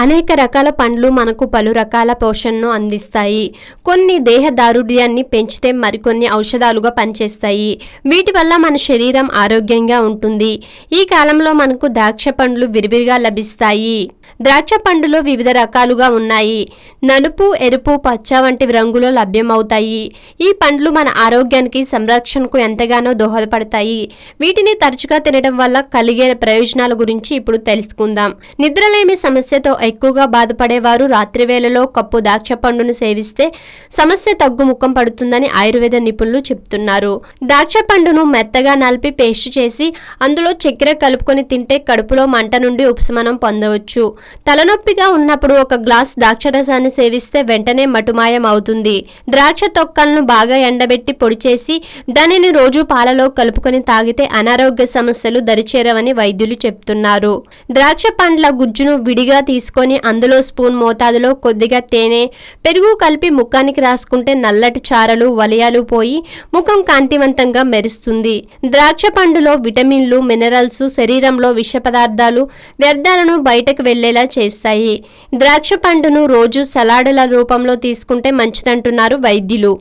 అనేక రకాల పండ్లు మనకు పలు రకాల పోషణను అందిస్తాయి. కొన్ని దేహ దారుఢ్యాన్ని పెంచితే మరికొన్ని ఔషధాలుగా పనిచేస్తాయి. వీటి వల్ల మన శరీరం ఆరోగ్యంగా ఉంటుంది. ఈ కాలంలో మనకు ద్రాక్ష పండ్లు విరివిగా లభిస్తాయి. ద్రాక్ష పండులో వివిధ రకాలుగా ఉన్నాయి. నలుపు, ఎరుపు, పచ్చ వంటి రంగులో లభ్యమవుతాయి. ఈ పండ్లు మన ఆరోగ్యానికి, సంరక్షణకు ఎంతగానో దోహదపడతాయి. వీటిని తరచుగా తినడం వల్ల కలిగే ప్రయోజనాల గురించి ఇప్పుడు తెలుసుకుందాం. నిద్రలేమి సమస్యతో ఎక్కువగా బాధపడేవారు రాత్రి వేళలో కప్పు ద్రాక్ష పండును సేవిస్తే సమస్య తగ్గుముఖం పడుతుందని ఆయుర్వేద నిపుణులు చెప్తున్నారు. ద్రాక్ష పండును మెత్తగా నలిపి పేస్ట్ చేసి అందులో చక్కెర కలుపుకొని తింటే కడుపులో మంట నుండి ఉపశమనం పొందవచ్చు. తలనొప్పిగా ఉన్నప్పుడు ఒక గ్లాస్ ద్రాక్ష రసాన్ని సేవిస్తే వెంటనే మటుమాయం అవుతుంది. ద్రాక్ష తొక్కలను బాగా ఎండబెట్టి పొడి చేసి దానిని రోజు పాలలో కలుపుకొని తాగితే అనారోగ్య సమస్యలు దరిచేరవని వైద్యులు చెప్తున్నారు. ద్రాక్ష పండ్ల గుజ్జును విడిగా తీసుకొని అందులో స్పూన్ మోతాదులో కొద్దిగా తేనె, పెరుగు కలిపి ముఖానికి రాసుకుంటే నల్లటి చారలు, వలయాలు పోయి ముఖం కాంతివంతంగా మెరుస్తుంది. ద్రాక్ష పండులో విటమిన్లు, మినరల్స్ శరీరంలో విష పదార్థాలు, వ్యర్థాలను బయటకు వెళ్లేలా చేస్తాయి. ద్రాక్ష పండును రోజు సలాడుల రూపంలో తీసుకుంటే మంచిదంటున్నారు వైద్యులు.